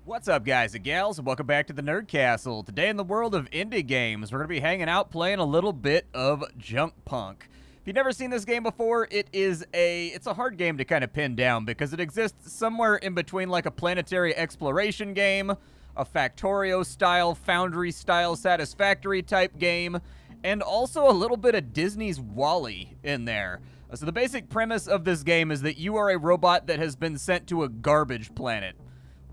What's up, guys and gals, and welcome back to the Nerd Castle. Today in the world of indie games, we're going to be hanging out playing a little bit of JUNKPUNK. If you've never seen this game before, it's a hard game to kind of pin down because it exists somewhere in between like a planetary exploration game, a Factorio-style, Foundry-style, Satisfactory type game, and also a little bit of Disney's WALL-E in there. So the basic premise of this game is that you are a robot that has been sent to a garbage planet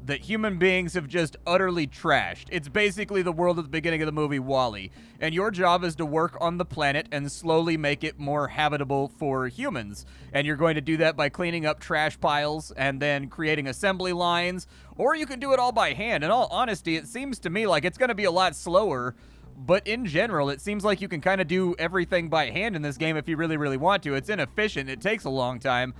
that human beings have just utterly trashed. It's basically the world at the beginning of the movie WALL-E, and your job is to work on the planet and slowly make it more habitable for humans. And you're going to do that by cleaning up trash piles and then creating assembly lines, or you can do it all by hand. In all honesty, it seems to me like it's going to be a lot slower, but in general, it seems like you can kind of do everything by hand in this game if you really, really want to. It's inefficient, it takes a long time,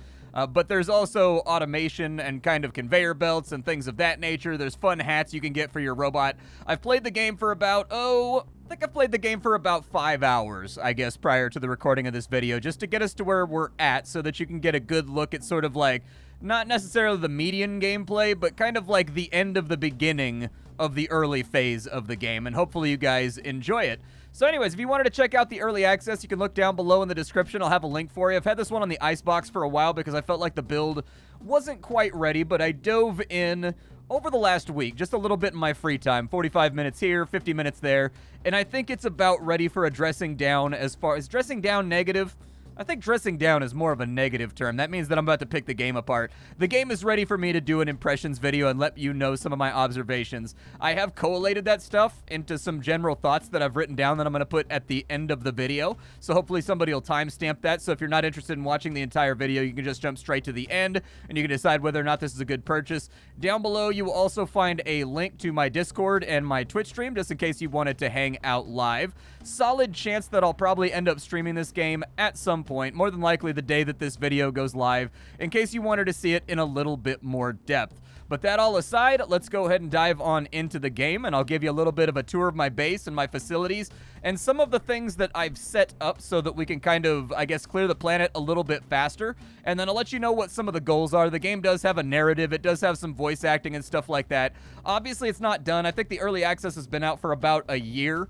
but there's also automation and kind of conveyor belts and things of that nature. There's fun hats you can get for your robot. I've played the game for about, I think I've played the game for about 5 hours, I guess, prior to the recording of this video, just to get us to where we're at so that you can get a good look at sort of like, not necessarily the median gameplay, but kind of like the end of the beginning of the early phase of the game, and hopefully you guys enjoy it. So anyways, if you wanted to check out the early access, you can look down below in the description. I'll have a link for you. I've had this one on the icebox for a while because I felt like the build wasn't quite ready, but I dove in over the last week, just a little bit in my free time, 45 minutes here, 50 minutes there, and I think it's about ready for a dressing down. As far as dressing down negative, I think dressing down is more of a negative term. That means that I'm about to pick the game apart. The game is ready for me to do an impressions video and let you know some of my observations. I have collated that stuff into some general thoughts that I've written down that I'm going to put at the end of the video. So hopefully somebody will timestamp that. So if you're not interested in watching the entire video, you can just jump straight to the end and you can decide whether or not this is a good purchase. Down below, you will also find a link to my Discord and my Twitch stream, just in case you wanted to hang out live. Solid chance that I'll probably end up streaming this game at some point, more than likely the day that this video goes live, in case you wanted to see it in a little bit more depth. But that all aside, let's go ahead and dive on into the game, and I'll give you a little bit of a tour of my base and my facilities, and some of the things that I've set up so that we can kind of, I guess, clear the planet a little bit faster, and then I'll let you know what some of the goals are. The game does have a narrative, it does have some voice acting and stuff like that. Obviously, it's not done. I think the early access has been out for about a year,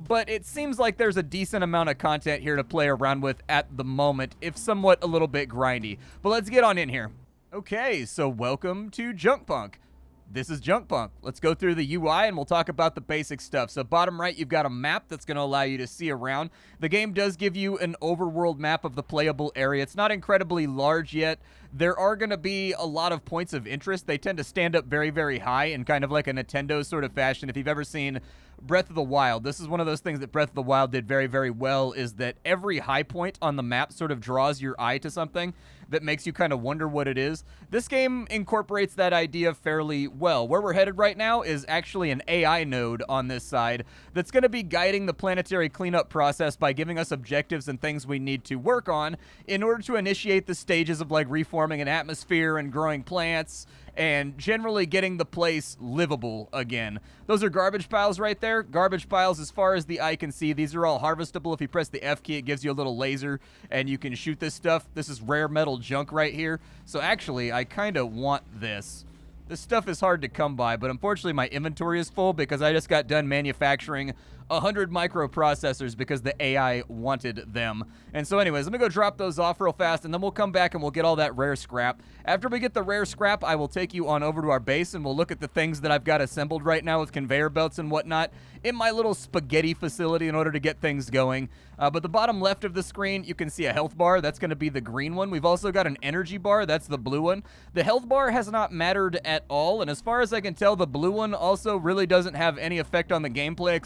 but it seems like there's a decent amount of content here to play around with at the moment, if somewhat a little bit grindy. But let's get on in here. Okay, so welcome to JUNKPUNK. This is JUNKPUNK. Let's go through the UI and we'll talk about the basic stuff. So bottom right, you've got a map that's going to allow you to see around. The game does give you an overworld map of the playable area. It's not incredibly large yet. There are going to be a lot of points of interest. They tend to stand up very, very high in kind of like a Nintendo sort of fashion. If you've ever seen Breath of the Wild, this is one of those things that Breath of the Wild did very, very well, is that every high point on the map sort of draws your eye to something that makes you kind of wonder what it is. This game incorporates that idea fairly well. Where we're headed right now is actually an AI node on this side that's going to be guiding the planetary cleanup process by giving us objectives and things we need to work on in order to initiate the stages of like reforming an atmosphere and growing plants and generally getting the place livable again. Those are garbage piles right there. Garbage piles as far as the eye can see. These are all harvestable. If you press the F key, it gives you a little laser and you can shoot this stuff. This is rare metal junk right here. So actually, I kind of want this. This stuff is hard to come by, but unfortunately my inventory is full because I just got done manufacturing 100 microprocessors because the AI wanted them. And so anyways, let me go drop those off real fast, and then we'll come back and we'll get all that rare scrap. After we get the rare scrap, I will take you on over to our base, and we'll look at the things that I've got assembled right now with conveyor belts and whatnot in my little spaghetti facility in order to get things going. But the bottom left of the screen, you can see a health bar. That's going to be the green one. We've also got an energy bar. That's the blue one. The health bar has not mattered at all, and as far as I can tell, the blue one also really doesn't have any effect on the gameplay,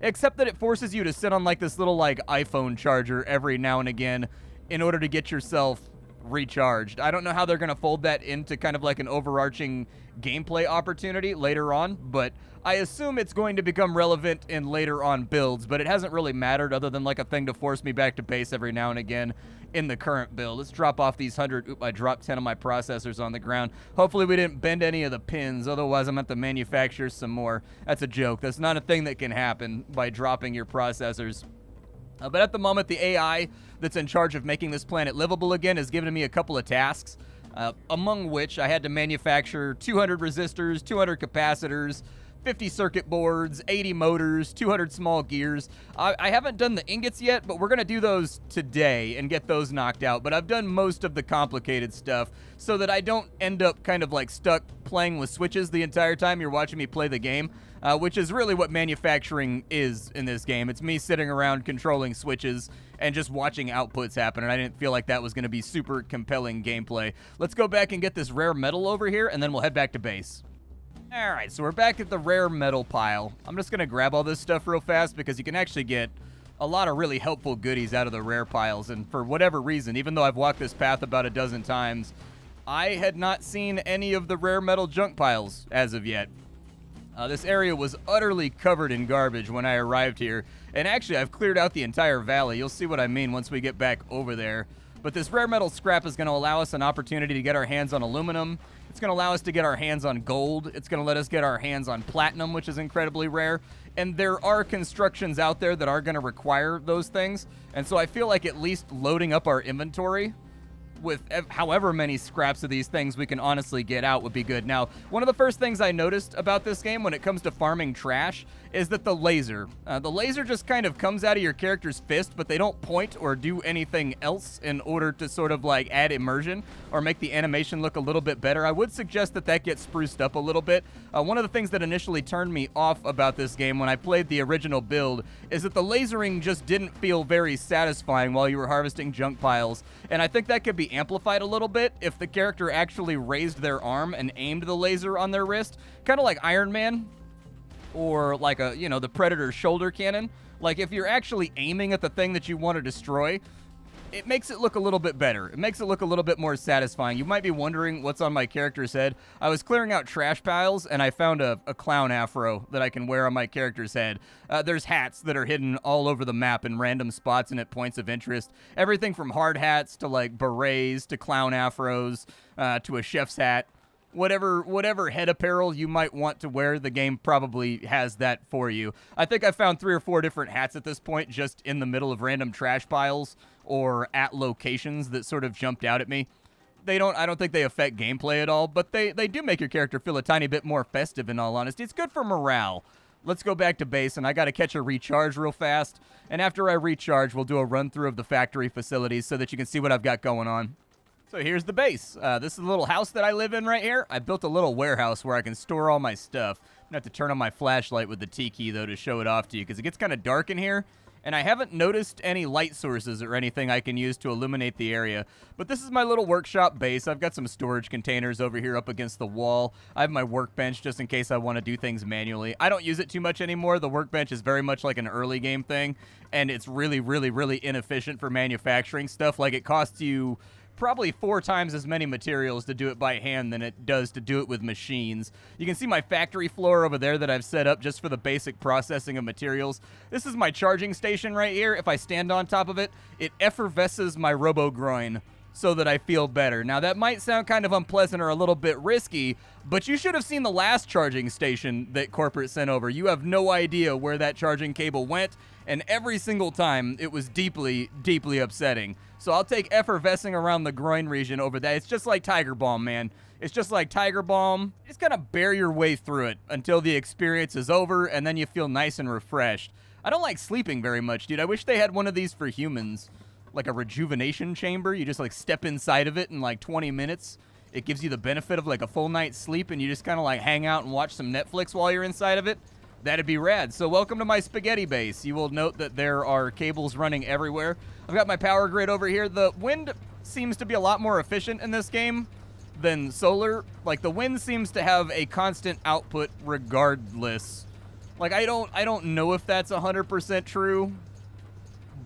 except that it forces you to sit on like this little like iPhone charger every now and again in order to get yourself recharged. I don't know how they're going to fold that into kind of like an overarching gameplay opportunity later on, but I assume it's going to become relevant in later on builds, but it hasn't really mattered other than like a thing to force me back to base every now and again in the current build. Let's drop off these 100. Oop, I dropped 10 of my processors on the ground. Hopefully we didn't bend any of the pins, otherwise I'm going to have to manufacture some more. That's a joke. That's not a thing that can happen by dropping your processors. But at the moment, the AI that's in charge of making this planet livable again has given me a couple of tasks. among which I had to manufacture 200 resistors, 200 capacitors, 50 circuit boards, 80 motors, 200 small gears. I haven't done the ingots yet, but we're going to do those today and get those knocked out. But I've done most of the complicated stuff so that I don't end up kind of like stuck playing with switches the entire time you're watching me play the game, which is really what manufacturing is in this game. It's me sitting around controlling switches and just watching outputs happen, and I didn't feel like that was going to be super compelling gameplay. Let's go back and get this rare metal over here, and then we'll head back to base. Alright, so we're back at the rare metal pile. I'm just going to grab all this stuff real fast because you can actually get a lot of really helpful goodies out of the rare piles, and for whatever reason, even though I've walked this path about a dozen times, I had not seen any of the rare metal junk piles as of yet. This area was utterly covered in garbage when I arrived here, and actually I've cleared out the entire valley. You'll see what I mean once we get back over there. But this rare metal scrap is going to allow us an opportunity to get our hands on aluminum. It's going to allow us to get our hands on gold. It's going to let us get our hands on platinum, which is incredibly rare. And there are constructions out there that are going to require those things. And so I feel like at least loading up our inventory with however many scraps of these things we can honestly get out would be good. Now, one of the first things I noticed about this game when it comes to farming trash is that the laser just kind of comes out of your character's fist, but they don't point or do anything else in order to sort of like add immersion or make the animation look a little bit better. I would suggest that gets spruced up a little bit. One of the things that initially turned me off about this game when I played the original build is that the lasering just didn't feel very satisfying while you were harvesting junk piles, and I think that could be amplified a little bit if the character actually raised their arm and aimed the laser on their wrist, kind of like Iron Man or like the Predator's shoulder cannon. Like if you're actually aiming at the thing that you want to destroy, it makes it look a little bit better. It makes it look a little bit more satisfying. You might be wondering what's on my character's head. I was clearing out trash piles, and I found a clown afro that I can wear on my character's head. There's hats that are hidden all over the map in random spots and at points of interest. Everything from hard hats to like berets to clown afros to a chef's hat. Whatever head apparel you might want to wear, the game probably has that for you. I think I found 3 or 4 different hats at this point just in the middle of random trash piles or at locations that sort of jumped out at me. I don't think they affect gameplay at all, but they do make your character feel a tiny bit more festive, in all honesty. It's good for morale. Let's go back to base, and I got to catch a recharge real fast. And after I recharge, we'll do a run-through of the factory facilities so that you can see what I've got going on. So here's the base. This is the little house that I live in right here. I built a little warehouse where I can store all my stuff. I'm going to have to turn on my flashlight with the T key, though, to show it off to you, because it gets kind of dark in here, and I haven't noticed any light sources or anything I can use to illuminate the area. But this is my little workshop base. I've got some storage containers over here up against the wall. I have my workbench just in case I want to do things manually. I don't use it too much anymore. The workbench is very much like an early game thing, and it's really, really, really inefficient for manufacturing stuff. Like, it costs you probably 4 times as many materials to do it by hand than it does to do it with machines. You can see my factory floor over there that I've set up just for the basic processing of materials. This is my charging station right here. If I stand on top of it, it effervesces my robo-groin so that I feel better. Now, that might sound kind of unpleasant or a little bit risky, but you should have seen the last charging station that corporate sent over. You have no idea where that charging cable went, and every single time it was deeply, deeply upsetting. So I'll take effervescing around the groin region over that. It's just like Tiger Balm, man. It's just like Tiger Balm. You just gotta bear your way through it until the experience is over, and then you feel nice and refreshed. I don't like sleeping very much, dude. I wish they had one of these for humans. Like a rejuvenation chamber. You just like step inside of it in like 20 minutes. It gives you the benefit of like a full night's sleep, and you just kind of like hang out and watch some Netflix while you're inside of it. That'd be rad. So welcome to my spaghetti base. You will note that there are cables running everywhere. I've got my power grid over here. The wind seems to be a lot more efficient in this game than solar. Like, the wind seems to have a constant output regardless. Like, I don't know if that's 100% true,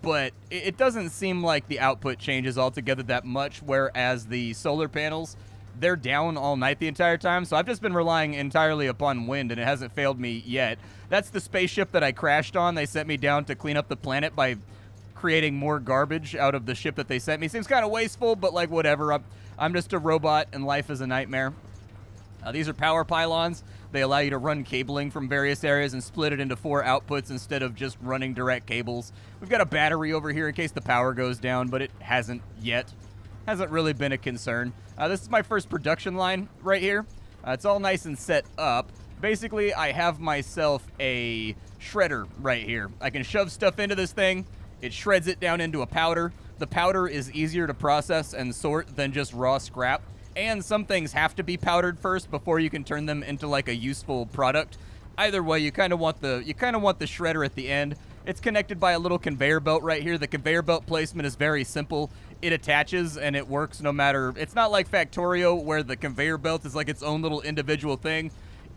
but it doesn't seem like the output changes altogether that much, whereas the solar panels, they're down all night the entire time. So I've just been relying entirely upon wind, and it hasn't failed me yet. That's the spaceship that I crashed on. They sent me down to clean up the planet by creating more garbage out of the ship that they sent me. Seems kind of wasteful, but like whatever. I'm just a robot, and life is a nightmare. These are power pylons. They allow you to run cabling from various areas and split it into 4 outputs instead of just running direct cables. We've got a battery over here in case the power goes down, but it hasn't yet. hasn't really been a concern. This is my first production line right here. It's all nice and set up. Basically, I have myself a shredder right here. I can shove stuff into this thing. It shreds it down into a powder. The powder is easier to process and sort than just raw scrap. And some things have to be powdered first before you can turn them into like a useful product. Either way, you kind of want the shredder at the end. It's connected by a little conveyor belt right here. The conveyor belt placement is very simple. It attaches and it works no matter. It's not like Factorio where the conveyor belt is like its own little individual thing.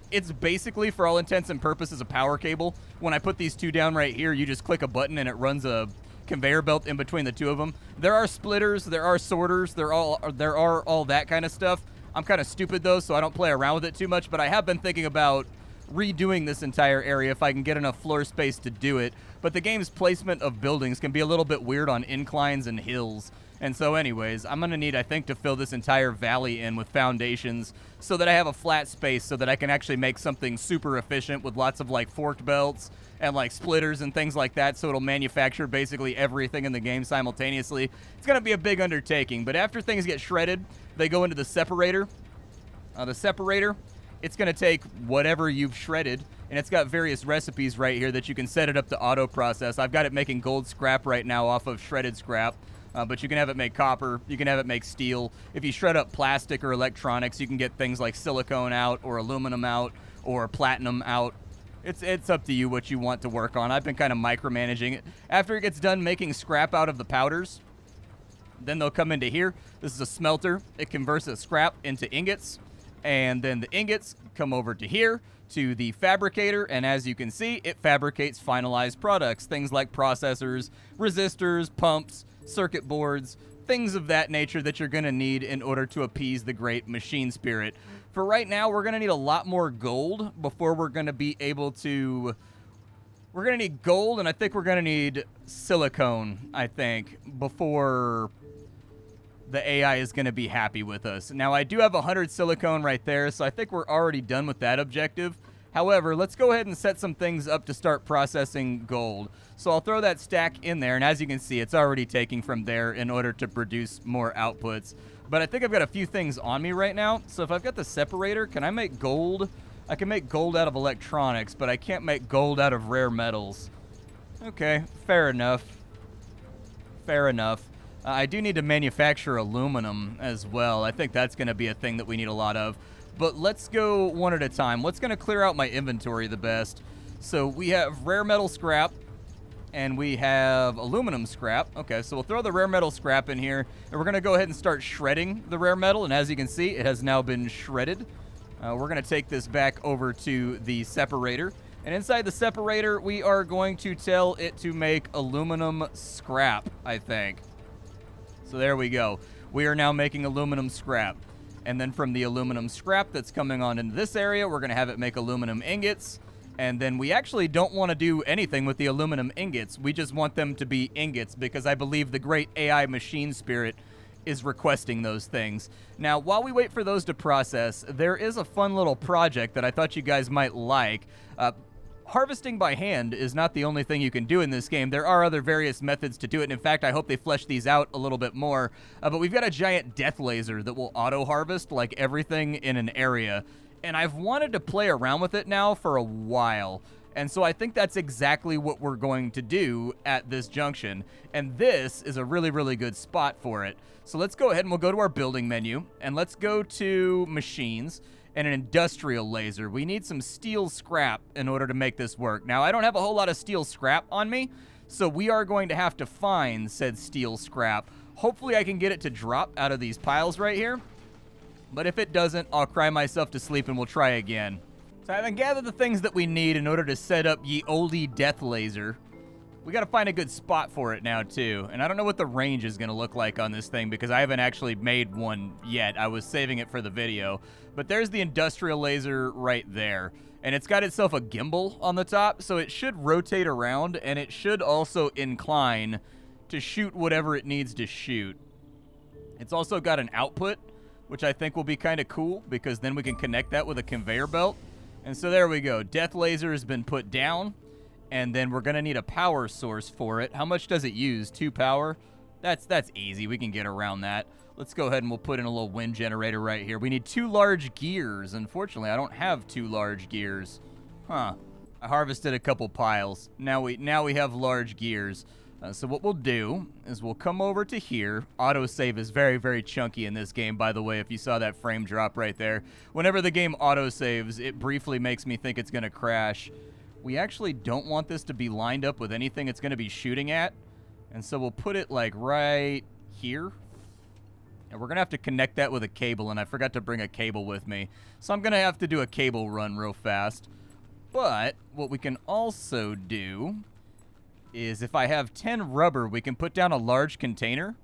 It's basically, for all intents and purposes, a power cable. When I put these two down right here, you just click a button and it runs a conveyor belt in between the two of them. There are splitters, there are sorters, there are all that kind of stuff. I'm kind of stupid though, so I don't play around with it too much, but I have been thinking about redoing this entire area if I can get enough floor space to do it. But the game's placement of buildings can be a little bit weird on inclines and hills. And so anyways, I'm going to need, I think, to fill this entire valley in with foundations so that I have a flat space so that I can actually make something super efficient with lots of like forked belts and like splitters and things like that, so it'll manufacture basically everything in the game simultaneously. It's going to be a big undertaking, but after things get shredded, they go into the separator. The separator, it's going to take whatever you've shredded, and it's got various recipes right here that you can set it up to auto process. I've got it making gold scrap right now off of shredded scrap. But you can have it make copper, you can have it make steel. If you shred up plastic or electronics, you can get things like silicone out or aluminum out or platinum out. It's up to you what you want to work on. I've been kind of micromanaging it. After it gets done making scrap out of the powders, then they'll come into here. This is a smelter. It converts the scrap into ingots, and then the ingots come over to here to the fabricator, and as you can see, it fabricates finalized products, things like processors, resistors, pumps, circuit boards, things of that nature that you're going to need in order to appease the great machine spirit. For right now, we're going to need a lot more gold before we're going to be able to... We're going to need gold, and I think we're going to need silicone, I think, before the AI is going to be happy with us. Now, I do have 100 silicone right there, so I think we're already done with that objective. However, let's go ahead and set some things up to start processing gold. So I'll throw that stack in there, and as you can see, it's already taking from there in order to produce more outputs. But I think I've got a few things on me right now. So if I've got the separator, can I make gold? I can make gold out of electronics, but I can't make gold out of rare metals. Okay, fair enough. Fair enough. I do need to manufacture aluminum as well. I think that's going to be a thing that we need a lot of. But let's go one at a time. What's going to clear out my inventory the best? So we have rare metal scrap, and we have aluminum scrap. Okay, so we'll throw the rare metal scrap in here, and we're going to go ahead and start shredding the rare metal. And as you can see, it has now been shredded. We're going to take this back over to the separator. And inside the separator, we are going to tell it to make aluminum scrap, I think. So there we go. We are now making aluminum scrap. And then from the aluminum scrap that's coming on into this area, we're going to have it make aluminum ingots. And then we actually don't want to do anything with the aluminum ingots. We just want them to be ingots because I believe the great AI machine spirit is requesting those things. Now, while we wait for those to process, there is a fun little project that I thought you guys might like. Harvesting by hand is not the only thing you can do in this game. There are other various methods to do it. And in fact, I hope they flesh these out a little bit more. But we've got a giant death laser that will auto-harvest like everything in an area. And I've wanted to play around with it now for a while. And so I think that's exactly what we're going to do at this junction. And this is a really, really good spot for it. So let's go ahead and we'll go to our building menu. And let's go to machines. And an industrial laser. We need some steel scrap in order to make this work. Now, I don't have a whole lot of steel scrap on me, so we are going to have to find said steel scrap. Hopefully, I can get it to drop out of these piles right here. But if it doesn't, I'll cry myself to sleep and we'll try again. So I haven't gathered the things that we need in order to set up ye oldie death laser. We got to find a good spot for it now, too. And I don't know what the range is going to look like on this thing because I haven't actually made one yet. I was saving it for the video. But there's the industrial laser right there. And it's got itself a gimbal on the top, so it should rotate around, and it should also incline to shoot whatever it needs to shoot. It's also got an output, which I think will be kind of cool because then we can connect that with a conveyor belt. And so there we go. Death laser has been put down. And then we're going to need a power source for it. How much does it use? 2 power? That's easy. We can get around that. Let's go ahead and we'll put in a little wind generator right here. We need 2 large gears. Unfortunately, I don't have 2 large gears. Huh. I harvested a couple piles. Now we have large gears. So what we'll do is we'll come over to here. Autosave is very, very chunky in this game, by the way, if you saw that frame drop right there. Whenever the game autosaves, it briefly makes me think it's going to crash. We actually don't want this to be lined up with anything it's going to be shooting at. And so we'll put it, like, right here. And we're going to have to connect that with a cable, and I forgot to bring a cable with me. So I'm going to have to do a cable run real fast. But what we can also do is if I have 10 rubber, we can put down a large container,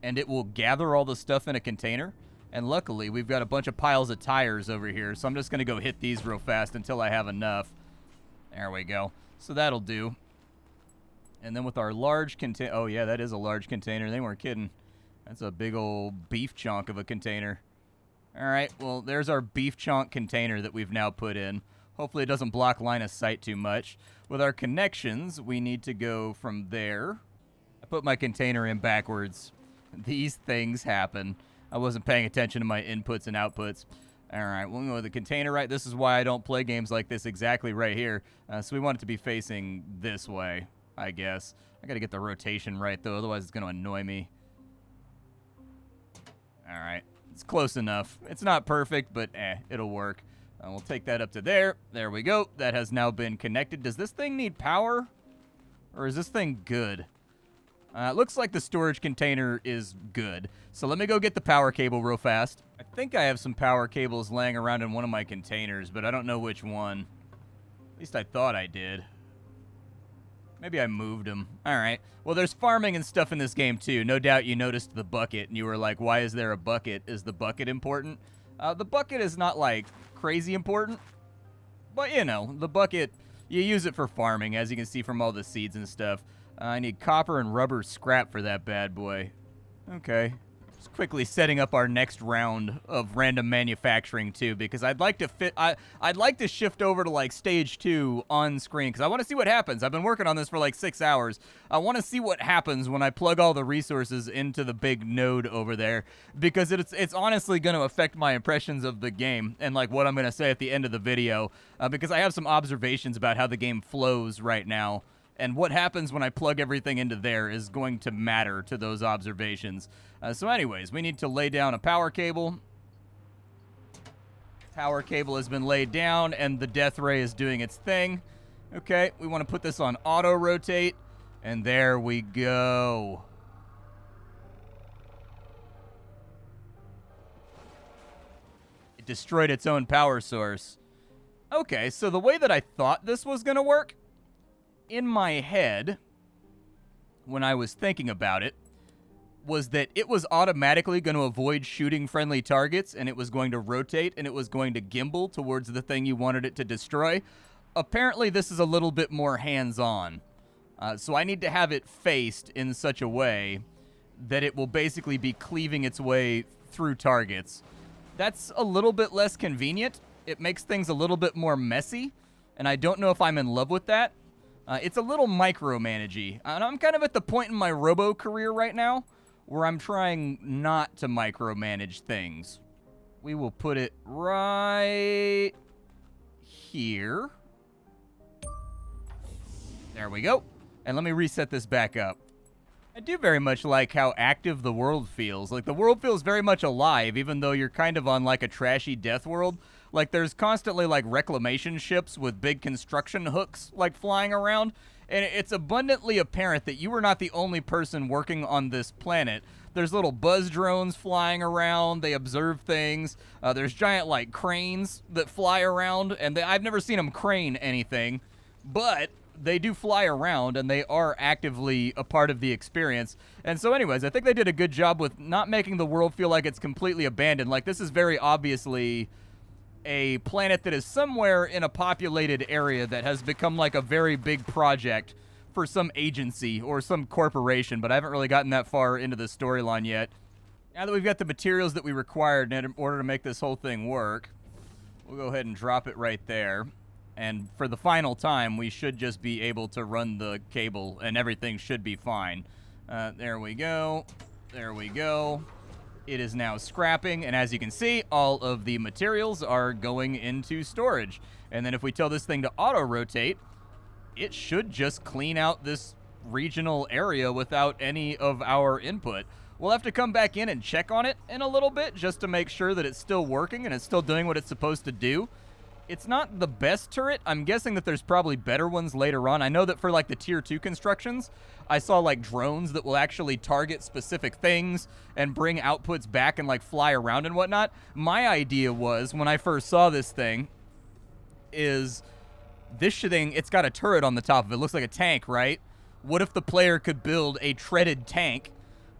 and it will gather all the stuff in a container. And luckily, we've got a bunch of piles of tires over here, so I'm just going to go hit these real fast until I have enough. There we go. So that'll do. And then with our large container... Oh, yeah, that is a large container. They weren't kidding. That's a big old beef chunk of a container. All right, well, there's our beef chunk container that we've now put in. Hopefully it doesn't block line of sight too much. With our connections, we need to go from there. I put my container in backwards. These things happen. I wasn't paying attention to my inputs and outputs. All right, we'll go with the container right. This is why I don't play games like this exactly right here. So we want it to be facing this way, I guess. I got to get the rotation right, though. Otherwise, it's going to annoy me. All right. It's close enough. It's not perfect, but it'll work. We'll take that up to there. There we go. That has now been connected. Does this thing need power? Or is this thing good? It looks like the storage container is good. So let me go get the power cable real fast. I think I have some power cables laying around in one of my containers, but I don't know which one. At least I thought I did. Maybe I moved them. All right. Well, there's farming and stuff in this game, too. No doubt you noticed the bucket, and you were like, why is there a bucket? Is the bucket important? The bucket is not, like, crazy important. But, you know, the bucket, you use it for farming, as you can see from all the seeds and stuff. I need copper and rubber scrap for that bad boy. Okay. Just quickly setting up our next round of random manufacturing, too, because I'd like to I'd like to shift over to, like, stage 2 on screen, because I want to see what happens. I've been working on this for, like, 6 hours. I want to see what happens when I plug all the resources into the big node over there, because it's honestly going to affect my impressions of the game and, like, what I'm going to say at the end of the video, because I have some observations about how the game flows right now. And what happens when I plug everything into there is going to matter to those observations. So anyways, we need to lay down a power cable. Power cable has been laid down, and the death ray is doing its thing. Okay, we want to put this on auto-rotate, and there we go. It destroyed its own power source. Okay, so the way that I thought this was going to work, in my head, when I was thinking about it, was that it was automatically going to avoid shooting friendly targets, and it was going to rotate, and it was going to gimbal towards the thing you wanted it to destroy. Apparently, this is a little bit more hands-on. So I need to have it faced in such a way that it will basically be cleaving its way through targets. That's a little bit less convenient. It makes things a little bit more messy, and I don't know if I'm in love with that. It's a little micromanagey, and I'm kind of at the point in my robo career right now where I'm trying not to micromanage things. We will put it right here. There we go. And let me reset this back up. I do very much like how active the world feels. Like, the world feels very much alive, even though you're kind of on, like, a trashy death world. Like, there's constantly, like, reclamation ships with big construction hooks, like, flying around. And it's abundantly apparent that you are not the only person working on this planet. There's little buzz drones flying around. They observe things. There's giant, like, cranes that fly around. And I've never seen them crane anything. But they do fly around, and they are actively a part of the experience. And so anyways, I think they did a good job with not making the world feel like it's completely abandoned. Like, this is very obviously a planet that is somewhere in a populated area that has become like a very big project for some agency or some corporation, but I haven't really gotten that far into the storyline yet. Now that we've got the materials that we required in order to make this whole thing work, we'll go ahead and drop it right there. And for the final time, we should just be able to run the cable, and everything should be fine. There we go. There we go. It is now scrapping, and as you can see, all of the materials are going into storage. And then if we tell this thing to auto-rotate, it should just clean out this regional area without any of our input. We'll have to come back in and check on it in a little bit just to make sure that it's still working and it's still doing what it's supposed to do. It's not the best turret. I'm guessing that there's probably better ones later on. I know that for like the tier 2 constructions, I saw like drones that will actually target specific things and bring outputs back and like fly around and whatnot. My idea was, when I first saw this thing, is this thing, it's got a turret on the top of it. It looks like a tank, right? What if the player could build a treaded tank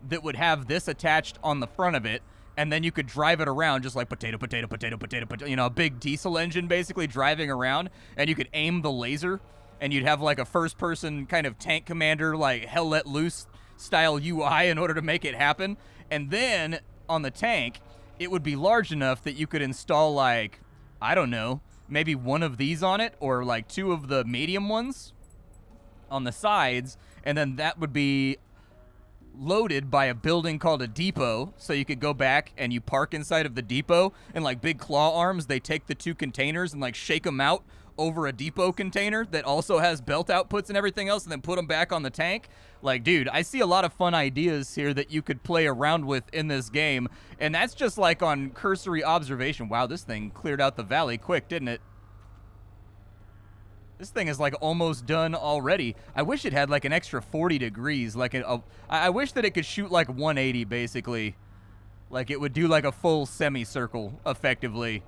that would have this attached on the front of it, and then you could drive it around just like potato, potato, potato, potato, potato, you know, a big diesel engine basically driving around, and you could aim the laser, and you'd have like a first-person kind of tank commander, like Hell Let Loose style UI in order to make it happen. And then on the tank, it would be large enough that you could install like, I don't know, maybe one of these on it, or like 2 of the medium ones on the sides, and then that would be loaded by a building called a depot, so you could go back and you park inside of the depot, and like big claw arms, they take the 2 containers and like shake them out over a depot container that also has belt outputs and everything else, and then put them back on the tank. Like, dude, I see a lot of fun ideas here that you could play around with in this game, and that's just like on cursory observation. Wow, this thing cleared out the valley quick, didn't it? This thing is like almost done already. I wish it had like an extra 40 degrees. Like I wish that it could shoot like 180 basically. Like it would do like a full semicircle effectively.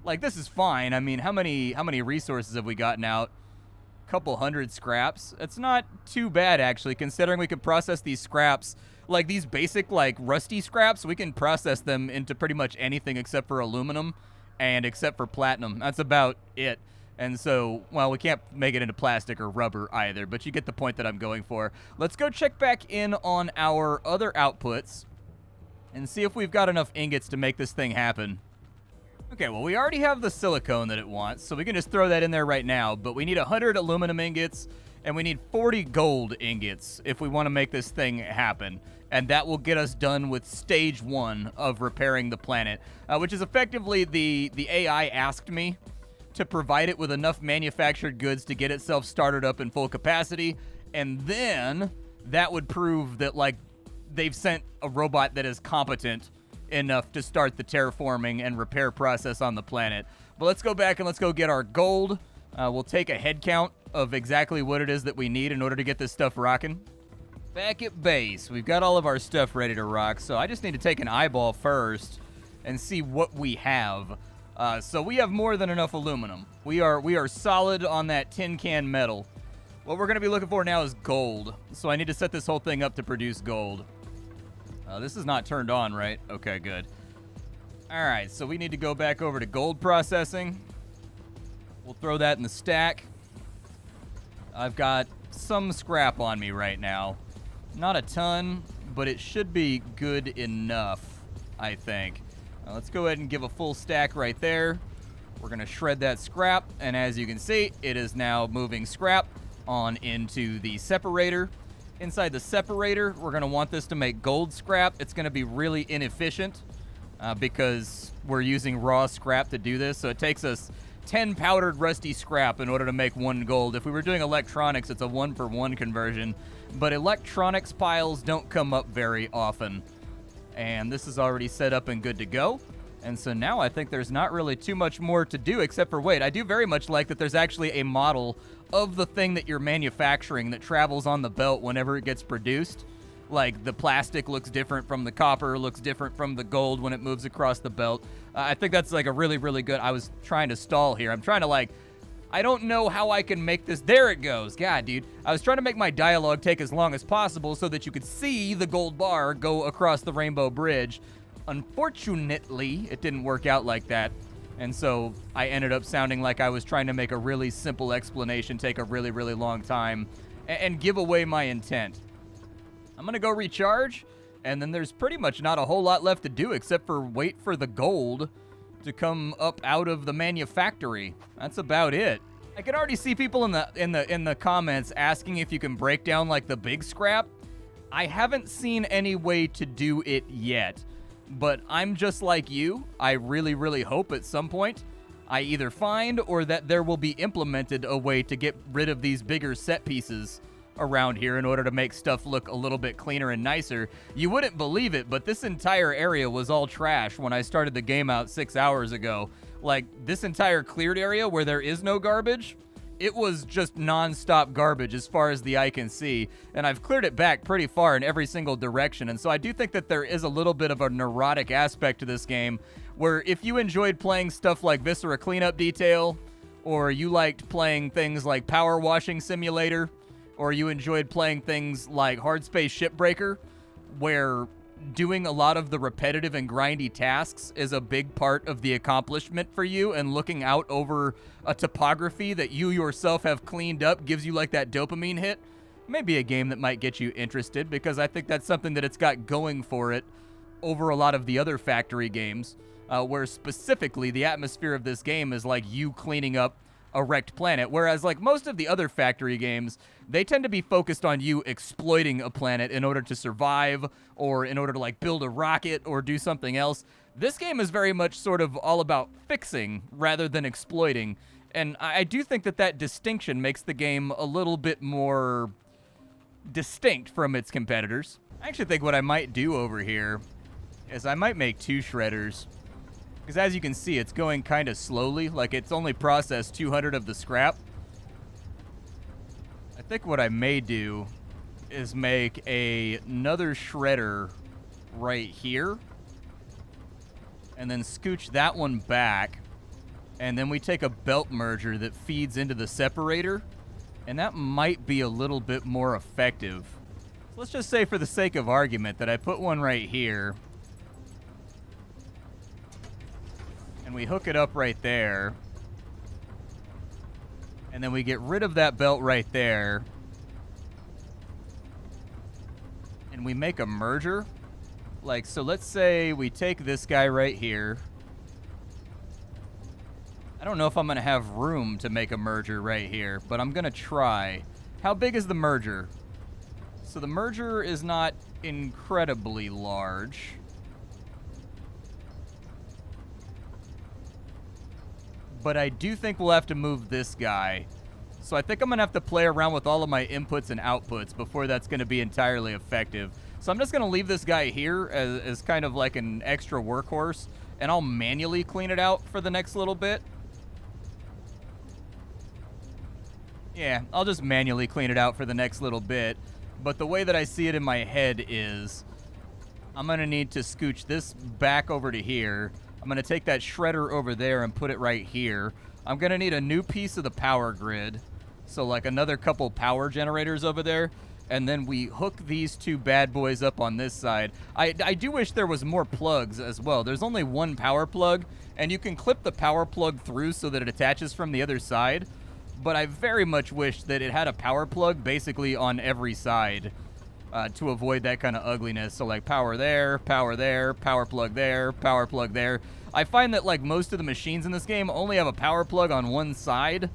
Like this is fine. I mean, how many resources have we gotten out? Couple hundred scraps. It's not too bad actually, considering we could process these scraps, like these basic like rusty scraps, we can process them into pretty much anything except for aluminum and except for platinum. That's about it. And so, well, we can't make it into plastic or rubber either, but you get the point that I'm going for. Let's go check back in on our other outputs and see if we've got enough ingots to make this thing happen. Okay, well, we already have the silicone that it wants, so we can just throw that in there right now, but we need 100 aluminum ingots, and we need 40 gold ingots if we want to make this thing happen. And that will get us done with stage 1 of repairing the planet, which is effectively the AI asked me to provide it with enough manufactured goods to get itself started up in full capacity, and then that would prove that, like, they've sent a robot that is competent enough to start the terraforming and repair process on the planet. But let's go back and let's go get our gold. We'll take a head count of exactly what it is that we need in order to get this stuff rocking. Back at base, we've got all of our stuff ready to rock, so I just need to take an eyeball first and see what we have. So we have more than enough aluminum. We are solid on that tin can metal. What we're going to be looking for now is gold. So I need to set this whole thing up to produce gold. This is not turned on, right? Okay, good. All right, so we need to go back over to gold processing. We'll throw that in the stack. I've got some scrap on me right now. Not a ton, but it should be good enough, I think. Let's go ahead and give a full stack right there. We're going to shred that scrap, and as you can see, it is now moving scrap on into the separator. Inside the separator, we're going to want this to make gold scrap. It's going to be really inefficient because we're using raw scrap to do this, so it takes us 10 powdered rusty scrap in order to make 1 gold. If we were doing electronics, it's a 1-for-1 conversion, but electronics piles don't come up very often. And this is already set up and good to go. And so now I think there's not really too much more to do except for wait. I do very much like that there's actually a model of the thing that you're manufacturing that travels on the belt whenever it gets produced. Like the plastic looks different from the copper, looks different from the gold when it moves across the belt. I think that's like a really, really good... I was trying to stall here. I'm trying to like... I don't know how I can make this... There it goes. God, dude. I was trying to make my dialogue take as long as possible so that you could see the gold bar go across the rainbow bridge. Unfortunately, it didn't work out like that. And so I ended up sounding like I was trying to make a really simple explanation take a really, really long time and give away my intent. I'm going to go recharge, and then there's pretty much not a whole lot left to do except for wait for the gold to come up out of the manufactory. That's about it. I can already see people in the comments asking if you can break down like the big scrap. I haven't seen any way to do it yet, but I'm just like you. I really, really hope at some point I either find or that there will be implemented a way to get rid of these bigger set pieces around here in order to make stuff look a little bit cleaner and nicer. You wouldn't believe it, but this entire area was all trash when I started the game out 6 hours ago. Like, this entire cleared area where there is no garbage, it was just non-stop garbage as far as the eye can see, and I've cleared it back pretty far in every single direction, and so I do think that there is a little bit of a neurotic aspect to this game, where if you enjoyed playing stuff like Viscera Cleanup Detail, or you liked playing things like Power Washing Simulator, or you enjoyed playing things like Hard Space Shipbreaker, where doing a lot of the repetitive and grindy tasks is a big part of the accomplishment for you, and looking out over a topography that you yourself have cleaned up gives you like that dopamine hit, maybe a game that might get you interested, because I think that's something that it's got going for it over a lot of the other Factory games, where specifically the atmosphere of this game is like you cleaning up a wrecked planet, whereas like most of the other Factory games, they tend to be focused on you exploiting a planet in order to survive, or in order to like build a rocket or do something else. This game is very much sort of all about fixing rather than exploiting, and I do think that that distinction makes the game a little bit more distinct from its competitors. I actually think what I might do over here is I might make 2 shredders. Because as you can see, it's going kind of slowly. Like, it's only processed 200 of the scrap. I think what I may do is make another shredder right here. And then scooch that one back. And then we take a belt merger that feeds into the separator. And that might be a little bit more effective. So let's just say, for the sake of argument, that I put one right here. And we hook it up right there. And then we get rid of that belt right there. And we make a merger. Like, so let's say we take this guy right here. I don't know if I'm going to have room to make a merger right here, but I'm going to try. How big is the merger? So the merger is not incredibly large. But I do think we'll have to move this guy. So I think I'm going to have to play around with all of my inputs and outputs before that's going to be entirely effective. So I'm just going to leave this guy here as kind of like an extra workhorse, and I'll manually clean it out for the next little bit. Yeah, I'll just manually clean it out for the next little bit. But the way that I see it in my head is I'm going to need to scooch this back over to here. I'm going to take that shredder over there and put it right here. I'm going to need a new piece of the power grid. So like another couple power generators over there. And then we hook these 2 bad boys up on this side. I do wish there was more plugs as well. There's only 1 power plug, and you can clip the power plug through so that it attaches from the other side. But I very much wish that it had a power plug basically on every side. To avoid that kind of ugliness. So like power there, power plug there, power plug there. I find that like most of the machines in this game only have a power plug on one side,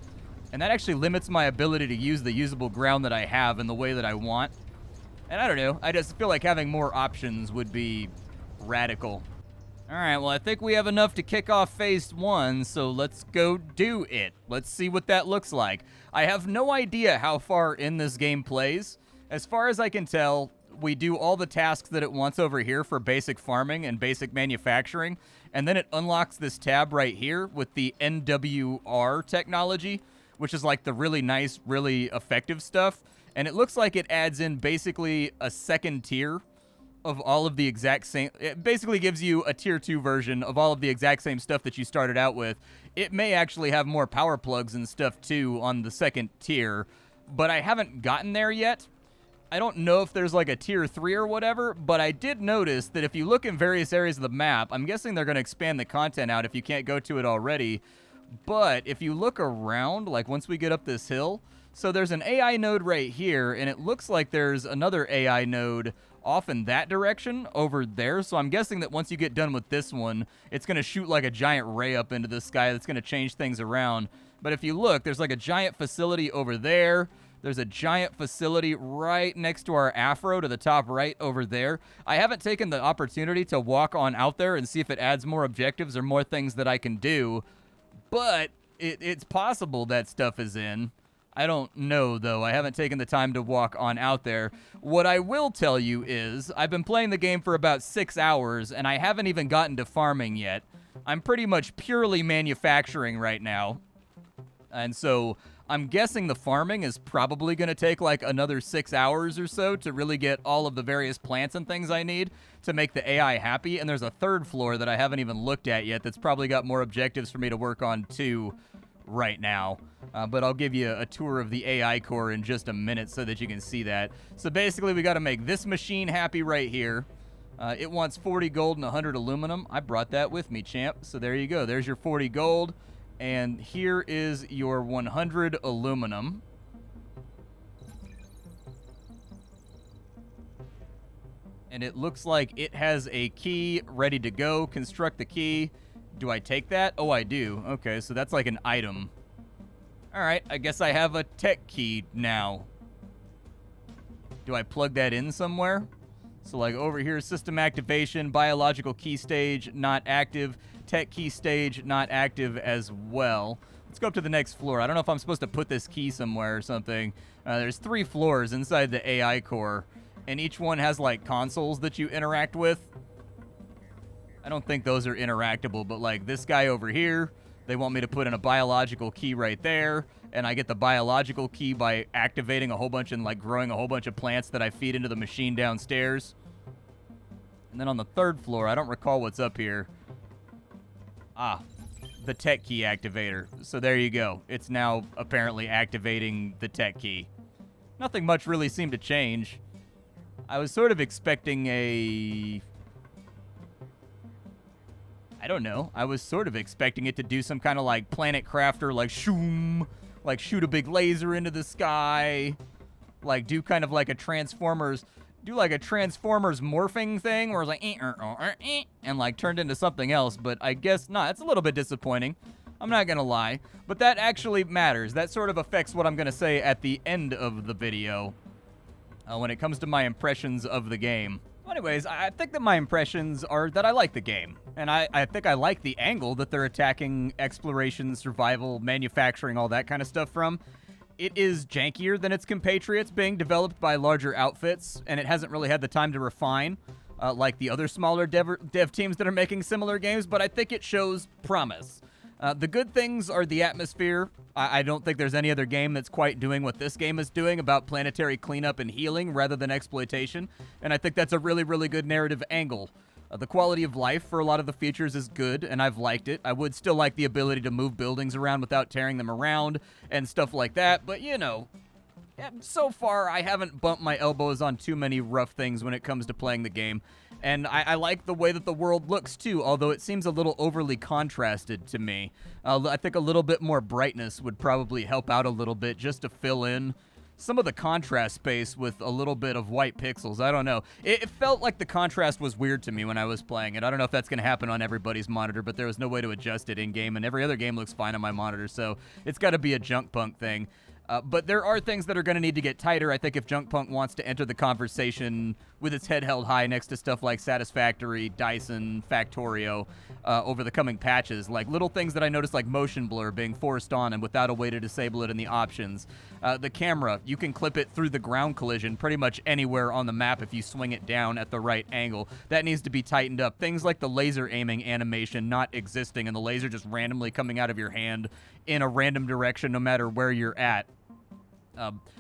and that actually limits my ability to use the usable ground that I have in the way that I want. And I don't know, I just feel like having more options would be radical. Alright, well I think we have enough to kick off phase 1, so let's go do it. Let's see what that looks like. I have no idea how far in this game plays. As far as I can tell, we do all the tasks that it wants over here for basic farming and basic manufacturing, and then it unlocks this tab right here with the NWR technology, which is like the really nice, really effective stuff, and it looks like it adds in basically a second tier of all of the exact same. It basically gives you a tier 2 version of all of the exact same stuff that you started out with. It may actually have more power plugs and stuff too on the second tier, but I haven't gotten there yet. I don't know if there's like a tier 3 or whatever, but I did notice that if you look in various areas of the map, I'm guessing they're going to expand the content out if you can't go to it already. But if you look around, like once we get up this hill, so there's an AI node right here, and it looks like there's another AI node off in that direction over there. So I'm guessing that once you get done with this one, it's going to shoot like a giant ray up into the sky that's going to change things around. But if you look, there's like a giant facility over there. There's a giant facility right next to our Afro to the top right over there. I haven't taken the opportunity to walk on out there and see if it adds more objectives or more things that I can do, but it's possible that stuff is in. I don't know, though. I haven't taken the time to walk on out there. What I will tell you is I've been playing the game for about 6 hours, and I haven't even gotten to farming yet. I'm pretty much purely manufacturing right now. And so I'm guessing the farming is probably going to take like another 6 hours or so to really get all of the various plants and things I need to make the AI happy. And there's a third floor that I haven't even looked at yet that's probably got more objectives for me to work on too right now. But I'll give you a tour of the AI core in just a minute so that you can see that. So basically we got to make this machine happy right here. It wants 40 gold and 100 aluminum. I brought that with me, champ. So there you go. There's your 40 gold. And here is your 100 aluminum. And it looks like it has a key ready to go. Construct the key. Do I take that? Oh, I do. Okay, so that's like an item. All right, I guess I have a tech key now. Do I plug that in somewhere? So like over here, system activation, biological key stage, not active. Tech key stage, not active as well. Let's go up to the next floor. I don't know if I'm supposed to put this key somewhere or something. There's 3 floors inside the AI core, and each one has like consoles that you interact with. I don't think those are interactable, but like this guy over here, they want me to put in a biological key right there, and I get the biological key by activating a whole bunch and like growing a whole bunch of plants that I feed into the machine downstairs. And then on the 3rd floor, I don't recall what's up here. Ah, the tech key activator. So there you go. It's now apparently activating the tech key. Nothing much really seemed to change. I was sort of expecting I don't know. I was sort of expecting it to do some kind of like Planet Crafter, like shoom, like shoot a big laser into the sky, like do kind of like a Transformers morphing thing where it's like and like turned into something else, but I guess not. It's a little bit disappointing. I'm not gonna lie, but that actually matters. That sort of affects what I'm gonna say at the end of the video when it comes to my impressions of the game. Anyways, I think that my impressions are that I like the game, and I think I like the angle that they're attacking exploration, survival, manufacturing, all that kind of stuff from. It is jankier than its compatriots, being developed by larger outfits, and it hasn't really had the time to refine like the other smaller dev teams that are making similar games, but I think it shows promise. The good things are the atmosphere. I don't think there's any other game that's quite doing what this game is doing about planetary cleanup and healing rather than exploitation, and I think that's a really, really good narrative angle. The quality of life for a lot of the features is good, and I've liked it. I would still like the ability to move buildings around without tearing them around and stuff like that, but you know, so far I haven't bumped my elbows on too many rough things when it comes to playing the game. And I like the way that the world looks, too, although it seems a little overly contrasted to me. I think a little bit more brightness would probably help out a little bit just to fill in some of the contrast space with a little bit of white pixels. I don't know. It felt like the contrast was weird to me when I was playing it. I don't know if that's going to happen on everybody's monitor, but there was no way to adjust it in-game, and every other game looks fine on my monitor, so it's got to be a JUNKPUNK thing. But there are things that are going to need to get tighter, I think, if JUNKPUNK wants to enter the conversation with its head held high next to stuff like Satisfactory, Dyson, Factorio over the coming patches. Like little things that I noticed, like motion blur being forced on and without a way to disable it in the options. The camera, you can clip it through the ground collision pretty much anywhere on the map if you swing it down at the right angle. That needs to be tightened up. Things like the laser aiming animation not existing and the laser just randomly coming out of your hand in a random direction no matter where you're at.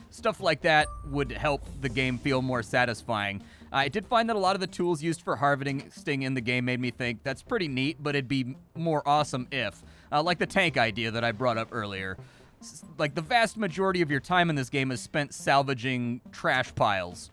Stuff like that would help the game feel more satisfying. I did find that a lot of the tools used for harvesting in the game made me think that's pretty neat, but it'd be more awesome if. Like the tank idea that I brought up earlier. Like the vast majority of your time in this game is spent salvaging trash piles.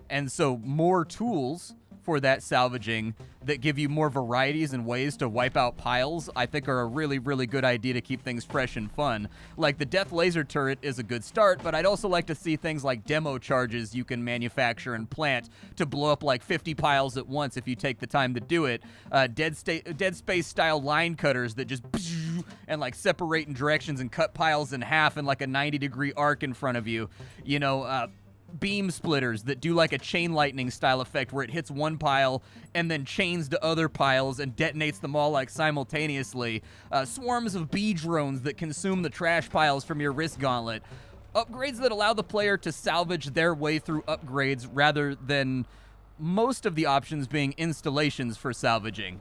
And so more tools for that salvaging that give you more varieties and ways to wipe out piles, I think are a really, really good idea to keep things fresh and fun. Like the death laser turret is a good start, but I'd also like to see things like demo charges you can manufacture and plant to blow up like 50 piles at once if you take the time to do it. Dead Space style line cutters that just and and like separate in directions and cut piles in half in like a 90-degree arc in front of you. You know, beam splitters that do like a chain lightning style effect where it hits one pile and then chains to other piles and detonates them all like simultaneously. Swarms of bee drones that consume the trash piles from your wrist gauntlet. Upgrades that allow the player to salvage their way through upgrades rather than most of the options being installations for salvaging.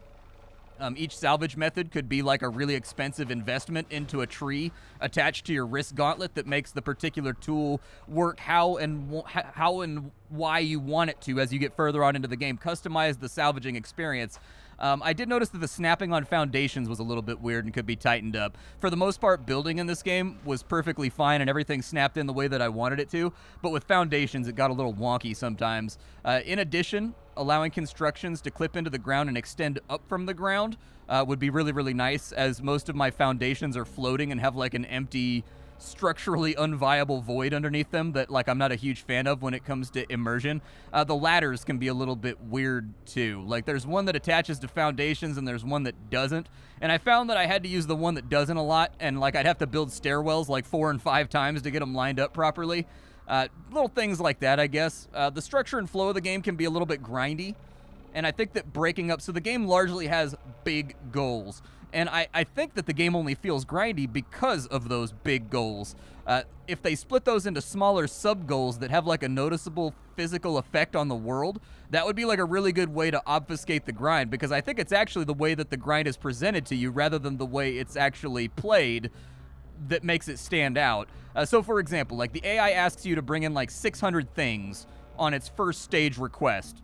Each salvage method could be like a really expensive investment into a tree attached to your wrist gauntlet that makes the particular tool work how and why you want it to as you get further on into the game. Customize the salvaging experience. I did notice that the snapping on foundations was a little bit weird and could be tightened up. For the most part, building in this game was perfectly fine and everything snapped in the way that I wanted it to, but with foundations, it got a little wonky sometimes. In addition, allowing constructions to clip into the ground and extend up from the ground would be really, really nice, as most of my foundations are floating and have like an empty, structurally unviable void underneath them that like I'm not a huge fan of when it comes to immersion. The ladders can be a little bit weird too. Like there's one that attaches to foundations and there's one that doesn't. And I found that I had to use the one that doesn't a lot, and like I'd have to build stairwells like 4 and 5 times to get them lined up properly. Little things like that, I guess. The structure and flow of the game can be a little bit grindy, and I think that breaking up, so the game largely has big goals. And I think that the game only feels grindy because of those big goals. If they split those into smaller sub-goals that have like a noticeable physical effect on the world, that would be like a really good way to obfuscate the grind, because I think it's actually the way that the grind is presented to you rather than the way it's actually played that makes it stand out. So for example, like the AI asks you to bring in like 600 things on its first stage request.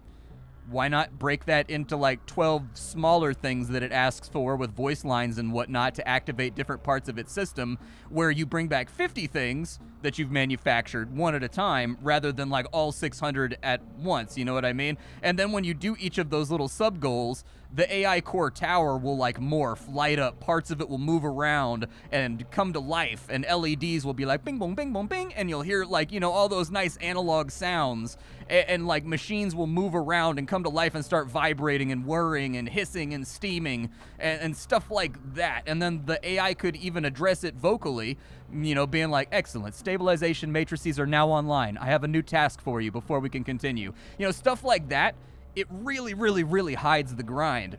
Why not break that into like 12 smaller things that it asks for with voice lines and whatnot to activate different parts of its system, where you bring back 50 things that you've manufactured one at a time rather than like all 600 at once, you know what I mean? And then when you do each of those little sub goals, the AI core tower will like morph, light up, parts of it will move around and come to life, and LEDs will be like bing bong bing bong bing, and you'll hear like, you know, all those nice analog sounds, and like machines will move around and come to life and start vibrating and whirring and hissing and steaming and stuff like that. And then the AI could even address it vocally, you know, being like, excellent, stabilization matrices are now online. I have a new task for you before we can continue. You know, stuff like that. It really, really, really hides the grind.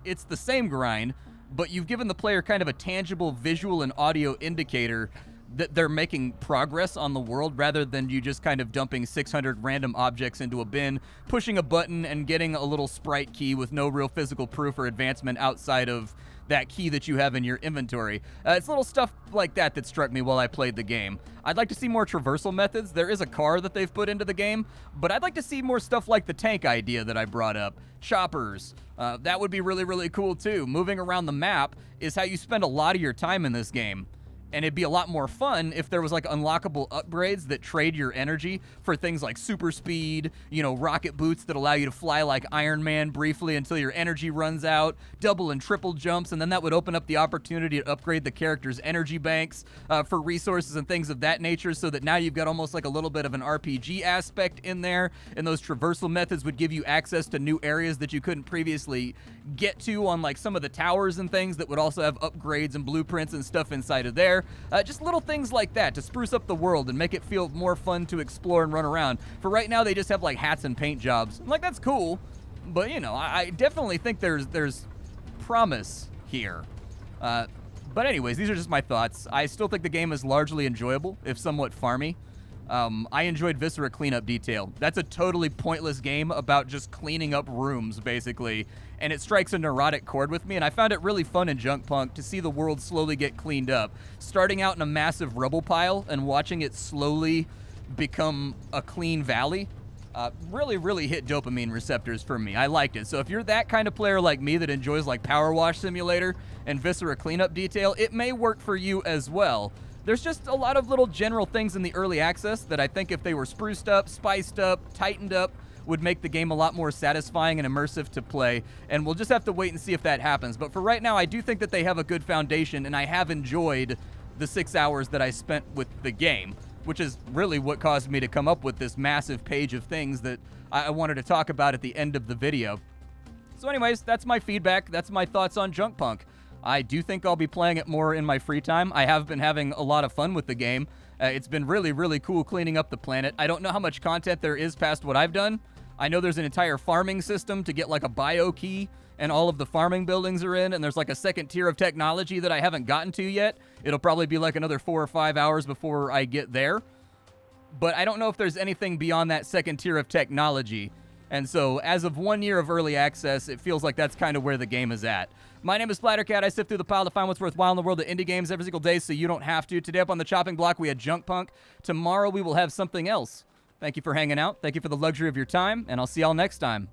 It's the same grind, but you've given the player kind of a tangible visual and audio indicator that they're making progress on the world, rather than you just kind of dumping 600 random objects into a bin, pushing a button, and getting a little sprite key with no real physical proof or advancement outside of that key that you have in your inventory. It's little stuff like that that struck me while I played the game. I'd like to see more traversal methods. There is a car that they've put into the game, but I'd like to see more stuff like the tank idea that I brought up. Choppers. That would be really, really cool too. Moving around the map is how you spend a lot of your time in this game. And it'd be a lot more fun if there was like unlockable upgrades that trade your energy for things like super speed, you know, rocket boots that allow you to fly like Iron Man briefly until your energy runs out, double and triple jumps, and then that would open up the opportunity to upgrade the character's energy banks for resources and things of that nature, so that now you've got almost like a little bit of an RPG aspect in there, and those traversal methods would give you access to new areas that you couldn't previously get to on like some of the towers and things that would also have upgrades and blueprints and stuff inside of there. Just little things like that to spruce up the world and make it feel more fun to explore and run around. For right now, they just have like hats and paint jobs. Like, that's cool, but you know, I definitely think there's promise here. But anyways, these are just my thoughts. I still think the game is largely enjoyable, if somewhat farmy. I enjoyed Viscera Cleanup Detail. That's a totally pointless game about just cleaning up rooms, basically, and it strikes a neurotic chord with me, and I found it really fun in JUNKPUNK to see the world slowly get cleaned up. Starting out in a massive rubble pile and watching it slowly become a clean valley really, really hit dopamine receptors for me. I liked it. So if you're that kind of player like me that enjoys like Power Wash Simulator and Viscera Cleanup Detail, it may work for you as well. There's just a lot of little general things in the early access that I think if they were spruced up, spiced up, tightened up, would make the game a lot more satisfying and immersive to play, and we'll just have to wait and see if that happens. But for right now, I do think that they have a good foundation, and I have enjoyed the 6 hours that I spent with the game, which is really what caused me to come up with this massive page of things that I wanted to talk about at the end of the video. So anyways, that's my feedback. That's my thoughts on JUNKPUNK. I do think I'll be playing it more in my free time. I have been having a lot of fun with the game. It's been really, really cool cleaning up the planet. I don't know how much content there is past what I've done. I know there's an entire farming system to get like a bio key, and all of the farming buildings are in, and there's like a second tier of technology that I haven't gotten to yet. It'll probably be like another 4 or 5 hours before I get there. But I don't know if there's anything beyond that second tier of technology. And so, as of 1 year of early access, it feels like that's kind of where the game is at. My name is Splattercat. I sift through the pile to find what's worthwhile in the world of indie games every single day so you don't have to. Today up on the chopping block, we had JUNKPUNK. Tomorrow, we will have something else. Thank you for hanging out. Thank you for the luxury of your time, and I'll see y'all next time.